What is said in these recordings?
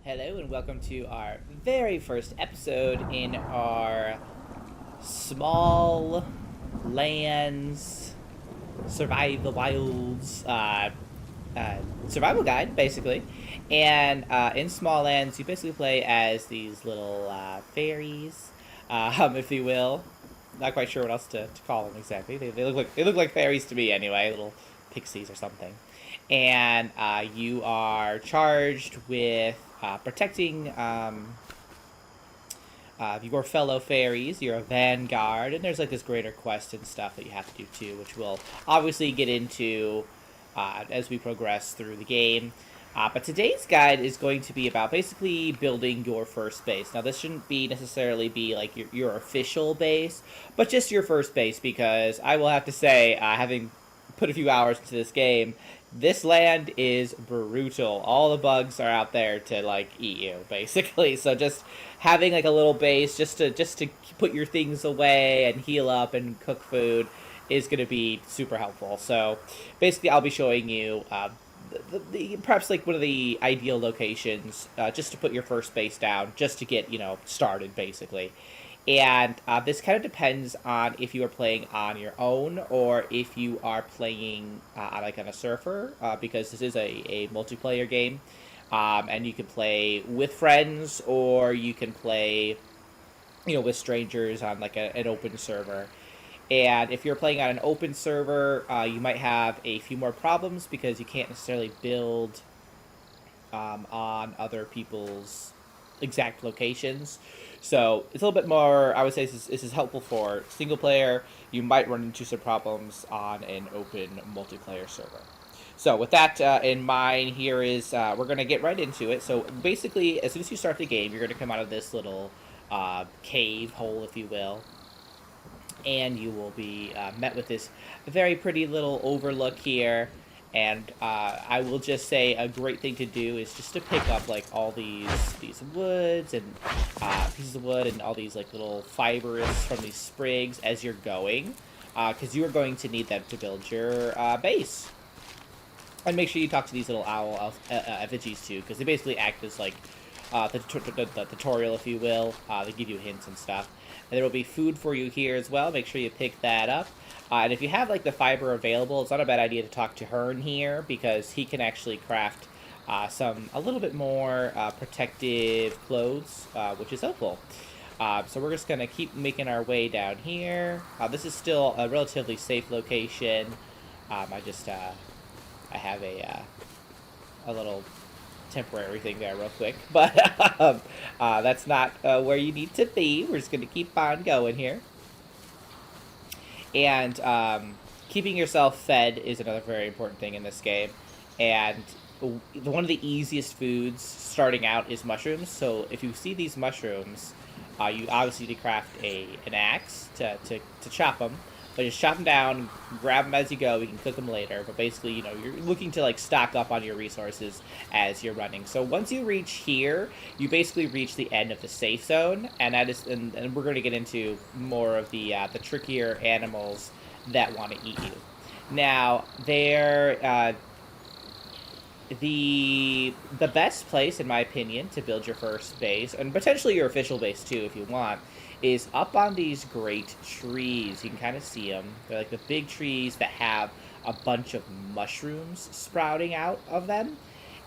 Hello and welcome to our very first episode in our small lands survive the wilds uh, survival guide, basically. And in Smallands, you basically play as these little fairies, if you will. Not quite sure what else to call them exactly. They look like fairies to me anyway, little pixies or something. And you are charged with protecting your fellow fairies. You're a vanguard, and there's like this greater quest and stuff that you have to do too, which we'll obviously get into as we progress through the game. But today's guide is going to be about basically building your first base. Now, this shouldn't be necessarily be like your official base, but just your first base, because I will have to say, having put a few hours into this game, this land is brutal. All the bugs are out there to like eat you, basically. So just having like a little base just to put your things away and heal up and cook food is going to be super helpful. So basically, I'll be showing you perhaps like one of the ideal locations just to put your first base down, just to get started, basically. And this kind of depends on if you are playing on your own or if you are playing like on a server, because this is a multiplayer game, and you can play with friends or you can play, with strangers on like an open server. And if you're playing on an open server, you might have a few more problems because you can't necessarily build on other people's exact locations. So it's a little bit more, I would say this is helpful for single player. You might run into some problems on an open multiplayer server. So with that in mind, here is, we're going to get right into it. So basically, as soon as you start the game, you're going to come out of this little cave hole, if you will. And you will be met with this very pretty little overlook here. And I will just say a great thing to do is just to pick up like all these woods and pieces of wood and all these like little fibers from these sprigs as you're going, because you are going to need them to build your base. And make sure you talk to these little owl effigies too, because they basically act as like the tutorial, if you will. They give you hints and stuff. And there will be food for you here as well. Make sure you pick that up. And if you have like the fiber available, it's not a bad idea to talk to Hearn here, because he can actually craft a little bit more protective clothes, which is helpful. So we're just gonna keep making our way down here. This is still a relatively safe location. I have a little temporary thing there real quick, but that's not where you need to be. We're just gonna keep on going here. And keeping yourself fed is another very important thing in this game. And one of the easiest foods starting out is mushrooms. So if you see these mushrooms, you obviously need to craft an axe to chop them. But just chop them down, grab them as you go. We can cook them later. But basically, you're looking to like stock up on your resources as you're running. So once you reach here, you basically reach the end of the safe zone, and that is, and we're going to get into more of the trickier animals that want to eat you. Now, the best place, in my opinion, to build your first base, and potentially your official base too, if you want, is up on these great trees. You can kind of see them. They're like the big trees that have a bunch of mushrooms sprouting out of them.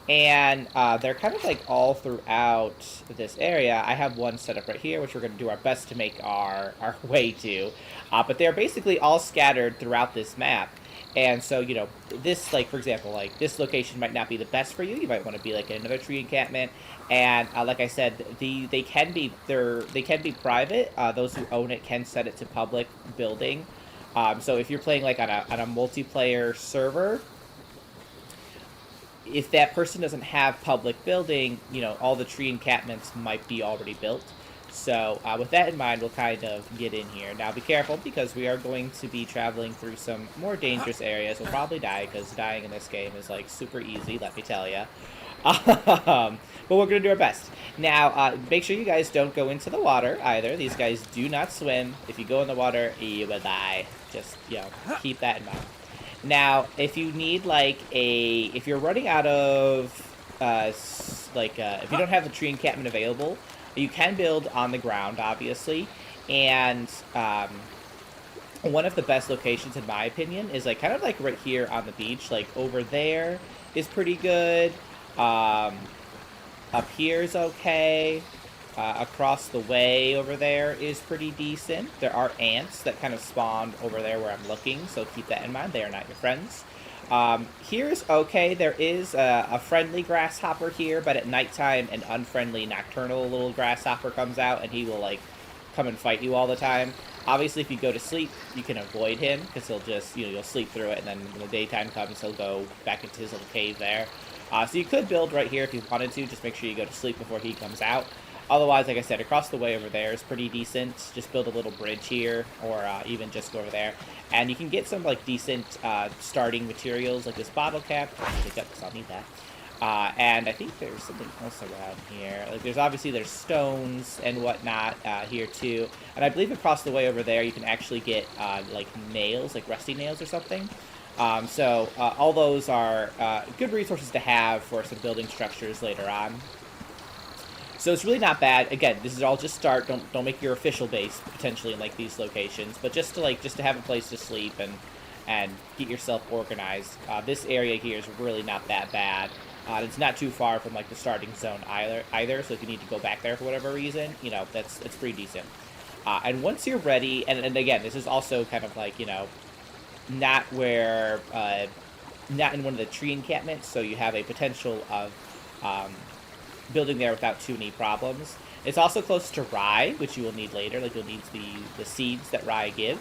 And they're kind of like all throughout this area. I have one set up right here, which we're going to do our best to make our way to. But they're basically all scattered throughout this map. And so, this, like, for example, like, this location might not be the best for you. You might want to be, like, in another tree encampment. And, like I said, they can be private. Those who own it can set it to public building. So if you're playing, like, on a multiplayer server, if that person doesn't have public building, all the tree encampments might be already built. So with that in mind, we'll kind of get in here. Now be careful, because we are going to be traveling through some more dangerous areas. We'll probably die, because dying in this game is like super easy, let me tell you. But we're going to do our best. Now, make sure you guys don't go into the water either. These guys do not swim. If you go in the water, you will die. Just, keep that in mind. Now, if you need like if you're running out of like, if you don't have the tree encampment available, you can build on the ground, obviously, and one of the best locations, in my opinion, is like kind of like right here on the beach. Like over there is pretty good. Up here is okay. Across the way over there is pretty decent. There are ants that kind of spawned over there where I'm looking, so keep that in mind. They are not your friends. Here's okay. There is a friendly grasshopper here, but at nighttime, an unfriendly nocturnal little grasshopper comes out, and he will, like, come and fight you all the time. Obviously, if you go to sleep, you can avoid him, because he'll just, you'll sleep through it, and then when the daytime comes, he'll go back into his little cave there. So you could build right here if you wanted to. Just make sure you go to sleep before he comes out. Otherwise, like I said, across the way over there is pretty decent. Just build a little bridge here, or even just go over there. And you can get some, like, decent starting materials, like this bottle cap. I'll pick up because I'll need that. And I think there's something else around here. Like, there's stones and whatnot here, too. And I believe across the way over there, you can actually get, like, nails, like rusty nails or something. So all those are good resources to have for some building structures later on. So it's really not bad. Again, this is all just start. Don't make your official base potentially in like these locations, but just to have a place to sleep and get yourself organized. This area here is really not that bad. It's not too far from like the starting zone either. So if you need to go back there for whatever reason, it's pretty decent. And once you're ready, and again, this is also kind of like not where not in one of the tree encampments, so you have a potential of building there without too many problems. It's also close to rye, which you will need later. Like, you'll need the seeds that rye give.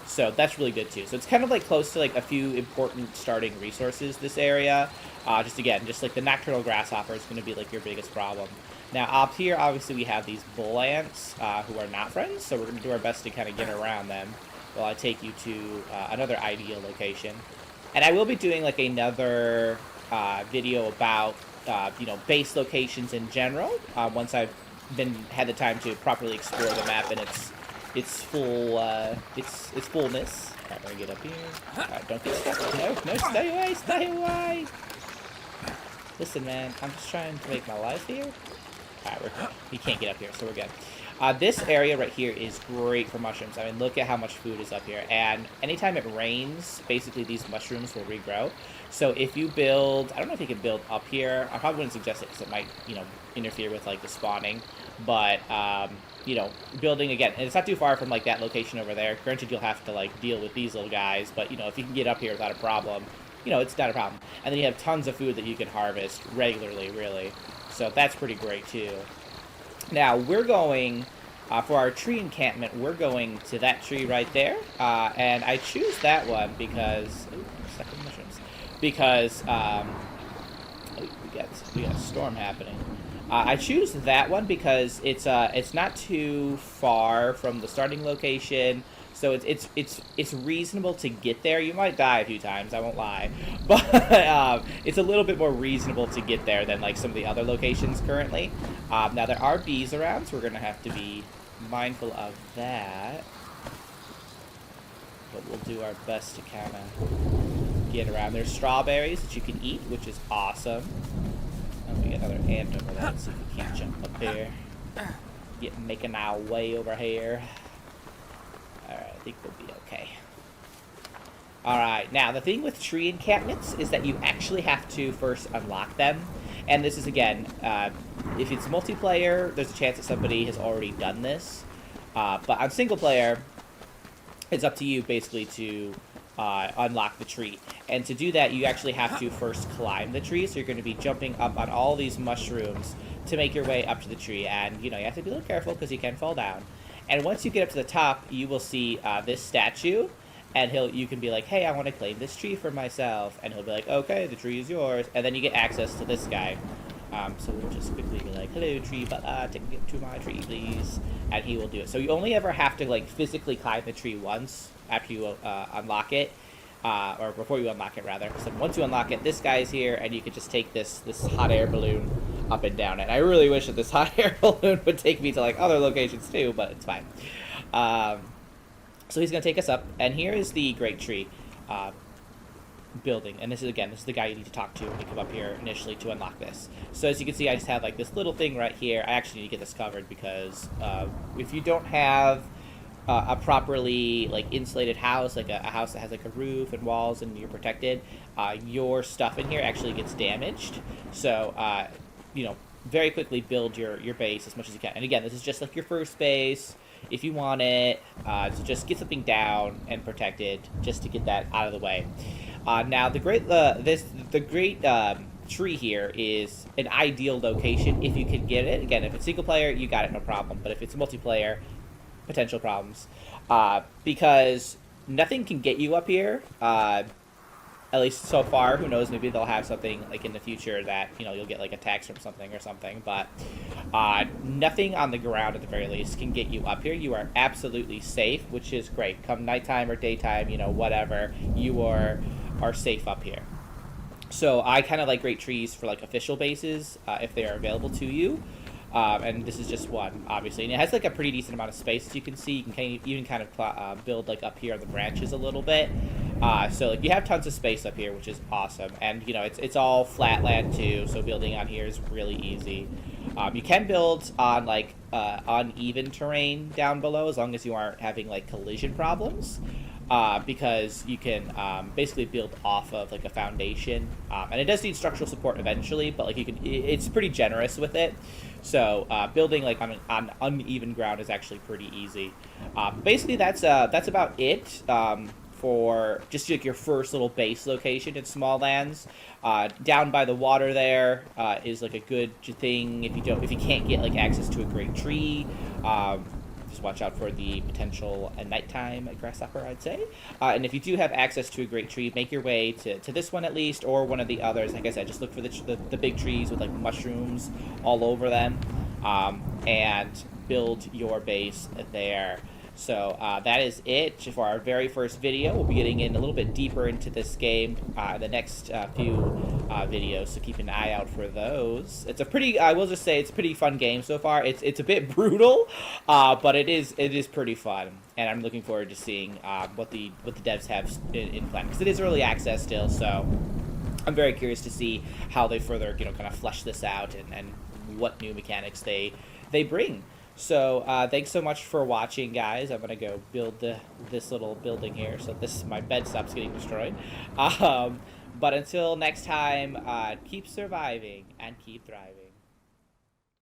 So that's really good, too. So it's kind of, like, close to, like, a few important starting resources, this area. Just like the nocturnal grasshopper is going to be, like, your biggest problem. Now, up here, obviously, we have these bull ants who are not friends. So we're going to do our best to kind of get around them while I take you to another ideal location. And I will be doing, like, another video about base locations in general, once I've had the time to properly explore the map and its fullness. Alright, we're gonna get up here. Alright, don't get stuck. No, stay away! Listen, man, I'm just trying to make my life here. Alright, we're good. You can't get up here, so we're good. This area right here is great for mushrooms. I mean, look at how much food is up here. And anytime it rains, basically these mushrooms will regrow. So if you build, I don't know if you can build up here. I probably wouldn't suggest it because it might, interfere with, like, the spawning. But, building, again, and it's not too far from, like, that location over there. Granted, you'll have to, like, deal with these little guys. But, if you can get up here without a problem, it's not a problem. And then you have tons of food that you can harvest regularly, really. So that's pretty great, too. Now, we're going, for our tree encampment, we're going to that tree right there. And I choose that one because... Ooh, stuck in mushrooms. Because, we got a storm happening. I choose that one because it's not too far from the starting location. So it's reasonable to get there. You might die a few times, I won't lie. But it's a little bit more reasonable to get there than like some of the other locations currently. Now there are bees around, so we're going to have to be mindful of that. But we'll do our best to kind of get around. There's strawberries that you can eat, which is awesome. And we got another ant over there. Let's see if we can't jump up here. Making our way over here. Alright, I think we'll be okay. Alright, now the thing with tree encampments is that you actually have to first unlock them. And this is, again, if it's multiplayer, there's a chance that somebody has already done this. But on single player, it's up to you, basically, to unlock the tree. And to do that, you actually have to first climb the tree. So you're going to be jumping up on all these mushrooms to make your way up to the tree. And, you have to be a little careful because you can fall down. And once you get up to the top, you will see this statue. And you can be like, hey, I want to claim this tree for myself. And he'll be like, okay, the tree is yours. And then you get access to this guy. So we'll just quickly be like, hello, tree, take me to my tree, please. And he will do it. So you only ever have to, like, physically climb the tree once after you unlock it. Or before you unlock it, rather. So once you unlock it, this guy's here, and you can just take this hot air balloon up and down. And I really wish that this hot air balloon would take me to, like, other locations, too, but it's fine. So he's going to take us up, and here is the great tree. building. And this is the guy you need to talk to when you come up here initially to unlock this. So as you can see, I just have like this little thing right here. I actually need to get this covered because if you don't have a properly like insulated house, like a house that has like a roof and walls and you're protected, your stuff in here actually gets damaged. So you know, very quickly build your base as much as you can. And again, this is just like your first base. If you want it, to just get something down and protected, just to get that out of the way. Now the great tree here is an ideal location if you can get it. Again, if it's single player, you got it, no problem. But if it's multiplayer, potential problems, because nothing can get you up here. At least so far, who knows, maybe they'll have something like in the future that, you know, you'll get like a text from something or something, but nothing on the ground at the very least can get you up here. You are absolutely safe, which is great. Come nighttime or daytime, you know, whatever, you are safe up here. So I kind of like great trees for like official bases if they are available to you. And this is just one, obviously. And it has like a pretty decent amount of space, as you can see. You can even kind of build like up here on the branches a little bit. So like you have tons of space up here, which is awesome. And you know, it's all flat land too, so building on here is really easy. You can build on like uneven terrain down below as long as you aren't having like collision problems. Because you can basically build off of like a foundation, and it does need structural support eventually, but like you can, it's pretty generous with it. So building like on uneven ground is actually pretty easy. Basically, that's about it for just like your first little base location in Smallands. Down by the water there is like a good thing if you can't get like access to a great tree. Just watch out for the potential nighttime grasshopper, I'd say. And if you do have access to a great tree, make your way to this one at least, or one of the others. Like I said, just look for the big trees with like mushrooms all over them, and build your base there. So that is it for our very first video. We'll be getting in a little bit deeper into this game the next few videos, so keep an eye out for those. It's a pretty, I will just say, it's a pretty fun game so far. It's a bit brutal, but it is pretty fun, and I'm looking forward to seeing what the devs have in plan, because it is early access still. So I'm very curious to see how they further, you know, kind of flesh this out and what new mechanics they bring. So thanks so much for watching, guys. I'm going to go build this little building here, so my bed stops getting destroyed. But until next time, keep surviving and keep thriving.